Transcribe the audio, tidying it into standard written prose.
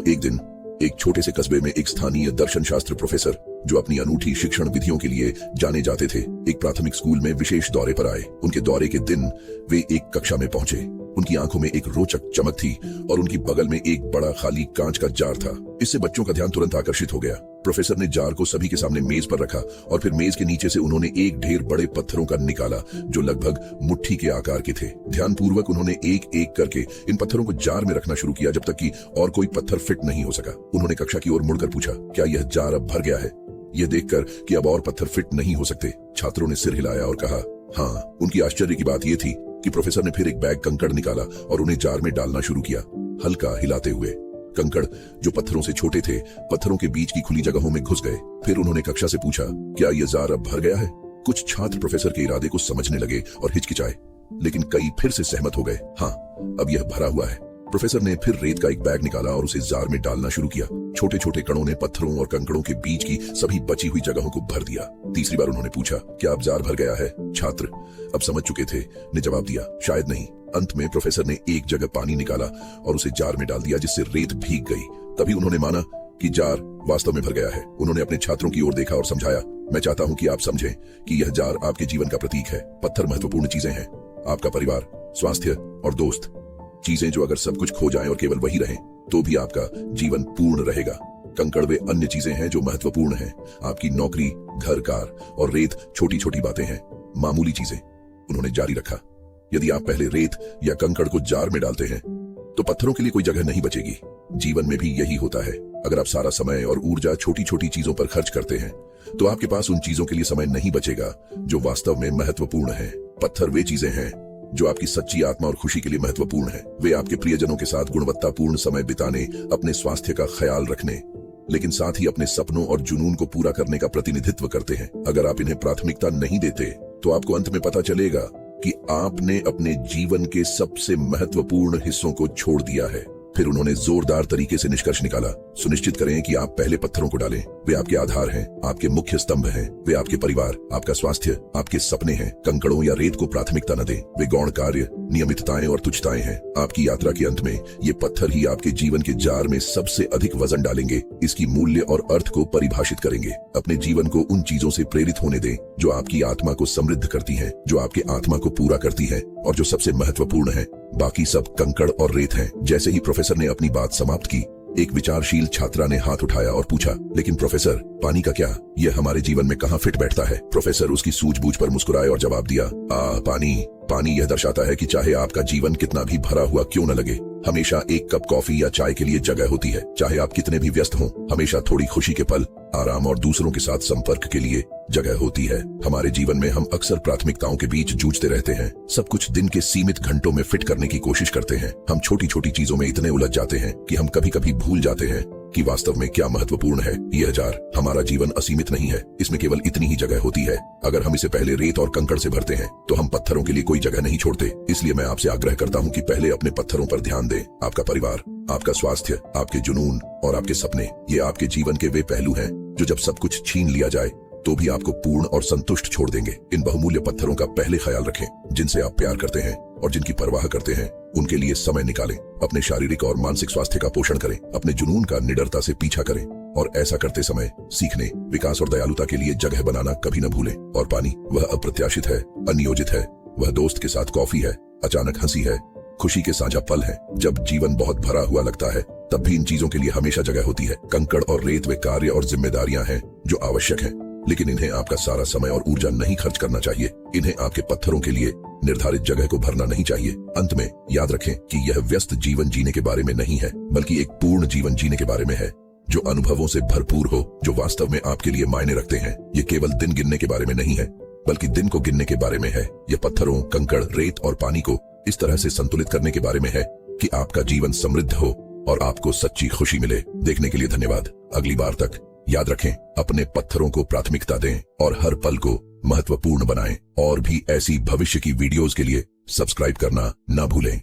एक दिन एक छोटे से कस्बे में एक स्थानीय दर्शन शास्त्र प्रोफेसर, जो अपनी अनूठी शिक्षण विधियों के लिए जाने जाते थे, एक प्राथमिक स्कूल में विशेष दौरे पर आए। उनके दौरे के दिन वे एक कक्षा में पहुंचे। उनकी आंखों में एक रोचक चमक थी और उनकी बगल में एक बड़ा खाली कांच का जार था। इससे बच्चों का ध्यान तुरंत आकर्षित हो गया। प्रोफेसर ने जार को सभी के सामने मेज पर रखा और फिर मेज के नीचे से उन्होंने एक ढेर बड़े पत्थरों का निकाला, जो लगभग मुट्ठी के आकार के थे। ध्यानपूर्वक उन्होंने एक एक करके इन पत्थरों को जार में रखना शुरू किया, जब तक कि और कोई पत्थर फिट नहीं हो सका। उन्होंने कक्षा की ओर मुड़कर पूछा, क्या यह जार अब भर गया है? यह देखकर कि अब और पत्थर फिट नहीं हो सकते, छात्रों ने सिर हिलाया और कहा, हाँ। उनकी आश्चर्य की बात यह थी कि प्रोफेसर ने फिर एक बैग कंकड़ निकाला और उन्हें जार में डालना शुरू किया, हल्का हिलाते हुए। कंकड़, जो पत्थरों से छोटे थे, पत्थरों के बीच की खुली जगहों में घुस गए। फिर उन्होंने कक्षा से पूछा, क्या यह जार अब भर गया है? कुछ छात्र प्रोफेसर के इरादे को समझने लगे और हिचकिचाए, लेकिन कई फिर से सहमत हो गए। हाँ, अब यह भरा हुआ है। प्रोफेसर ने फिर रेत का एक बैग निकाला और उसे जार में डालना शुरू किया। छोटे छोटे कणों ने पत्थरों और कंकड़ों के बीच की सभी बची हुई जगहों को भर दिया। तीसरी बार उन्होंने पूछा, क्या अब जार भर गया है? छात्र, अब समझ चुके थे, ने जवाब दिया, शायद नहीं। अंत में प्रोफेसर ने एक जगह पानी निकाला और उसे जार में डाल दिया, जिससे रेत भीग गई। तभी उन्होंने माना कि जार वास्तव में भर गया है। उन्होंने अपने छात्रों की ओर देखा और समझाया, मैं चाहता हूं कि आप समझें कि यह जार आपके जीवन का प्रतीक है। पत्थर महत्वपूर्ण चीजें हैं, आपका परिवार, स्वास्थ्य और दोस्त, चीजें जो अगर सब कुछ खो जाएं और केवल वही रहें तो भी आपका जीवन पूर्ण रहेगा। कंकड़ वे अन्य चीजें हैं जो महत्वपूर्ण हैं, आपकी नौकरी, घर, कार, और रेत छोटी छोटी बातें हैं, मामूली चीजें। उन्होंने जारी रखा, यदि आप पहले रेत या कंकड़ को जार में डालते हैं तो पत्थरों के लिए कोई जगह नहीं बचेगी। जीवन में भी यही होता है। अगर आप सारा समय और ऊर्जा छोटी छोटी चीजों पर खर्च करते हैं तो आपके पास उन चीजों के लिए समय नहीं बचेगा जो वास्तव में महत्वपूर्ण है। पत्थर वे चीजें हैं जो आपकी सच्ची आत्मा और खुशी के लिए महत्वपूर्ण है। वे आपके प्रियजनों के साथ गुणवत्तापूर्ण समय बिताने, अपने स्वास्थ्य का ख्याल रखने, लेकिन साथ ही अपने सपनों और जुनून को पूरा करने का प्रतिनिधित्व करते हैं। अगर आप इन्हें प्राथमिकता नहीं देते तो आपको अंत में पता चलेगा कि आपने अपने जीवन के सबसे महत्वपूर्ण हिस्सों को छोड़ दिया है। फिर उन्होंने जोरदार तरीके से निष्कर्ष निकाला, सुनिश्चित करें कि आप पहले पत्थरों को डालें। वे आपके आधार हैं, आपके मुख्य स्तंभ हैं। वे आपके परिवार, आपका स्वास्थ्य, आपके सपने हैं। कंकड़ों या रेत को प्राथमिकता न दें। वे गौण कार्य, नियमितताएं और तुच्छताएं हैं। आपकी यात्रा के अंत में ये पत्थर ही आपके जीवन के जार में सबसे अधिक वजन डालेंगे, इसकी मूल्य और अर्थ को परिभाषित करेंगे। अपने जीवन को उन चीजों से प्रेरित होने दें जो आपकी आत्मा को समृद्ध करती हैं, जो आपके आत्मा को पूरा करती है, और जो सबसे महत्वपूर्ण है, बाकी सब कंकड़ और रेत हैं। जैसे ही प्रोफेसर ने अपनी बात समाप्त की, एक विचारशील छात्रा ने हाथ उठाया और पूछा, लेकिन प्रोफेसर, पानी का क्या? यह हमारे जीवन में कहाँ फिट बैठता है? प्रोफेसर उसकी सूझबूझ पर मुस्कुराए और जवाब दिया, पानी यह दर्शाता है कि चाहे आपका जीवन कितना भी भरा हुआ क्यों न लगे, हमेशा एक कप कॉफी या चाय के लिए जगह होती है। चाहे आप कितने भी व्यस्त हों, हमेशा थोड़ी खुशी के पल, आराम और दूसरों के साथ संपर्क के लिए जगह होती है। हमारे जीवन में हम अक्सर प्राथमिकताओं के बीच जूझते रहते हैं। सब कुछ दिन के सीमित घंटों में फिट करने की कोशिश करते हैं। हम छोटी छोटी चीजों में इतने उलझ जाते हैं कि हम कभी कभी भूल जाते हैं कि वास्तव में क्या महत्वपूर्ण है। यह जार, हमारा जीवन असीमित नहीं है, इसमें केवल इतनी ही जगह होती है। अगर हम इसे पहले रेत और कंकड़ से भरते हैं तो हम पत्थरों के लिए कोई जगह नहीं छोड़ते। इसलिए मैं आपसे आग्रह करता हूँ कि पहले अपने पत्थरों पर ध्यान दें। आपका परिवार, आपका स्वास्थ्य, आपके जुनून और आपके सपने, ये आपके जीवन के वे पहलू हैं जो जब सब कुछ छीन लिया जाए तो भी आपको पूर्ण और संतुष्ट छोड़ देंगे। इन बहुमूल्य पत्थरों का पहले ख्याल रखें, जिनसे आप प्यार करते हैं और जिनकी परवाह करते हैं। उनके लिए समय निकालें। अपने शारीरिक और मानसिक स्वास्थ्य का पोषण करें। अपने जुनून का निडरता से पीछा करें, और ऐसा करते समय सीखने, विकास और दयालुता के लिए जगह बनाना कभी न भूलें। और पानी, वह अप्रत्याशित है, अनियोजित है, वह दोस्त के साथ कॉफी है, अचानक हंसी है, खुशी के साझा पल है। जब जीवन बहुत भरा हुआ लगता है तब भी इन चीजों के लिए हमेशा जगह होती है। कंकड़ और रेत वे कार्य और जिम्मेदारियां हैं जो आवश्यक हैं, लेकिन इन्हें आपका सारा समय और ऊर्जा नहीं खर्च करना चाहिए। इन्हें आपके पत्थरों के लिए निर्धारित जगह को भरना नहीं चाहिए। अंत में याद रखें कि यह व्यस्त जीवन जीने के बारे में नहीं है, बल्कि एक पूर्ण जीवन जीने के बारे में है, जो अनुभवों से भरपूर हो, जो वास्तव में आपके लिए मायने रखते हैं। ये केवल दिन गिनने के बारे में नहीं है, बल्कि दिन को गिनने के बारे में है। यह पत्थरों, कंकड़, रेत और पानी को इस तरह से संतुलित करने के बारे में है कि आपका जीवन समृद्ध हो और आपको सच्ची खुशी मिले। देखने के लिए धन्यवाद। अगली बार तक याद रखें, अपने पत्थरों को प्राथमिकता दें और हर पल को महत्वपूर्ण बनाएं। और भी ऐसी भविष्य की वीडियोस के लिए सब्सक्राइब करना ना भूलें।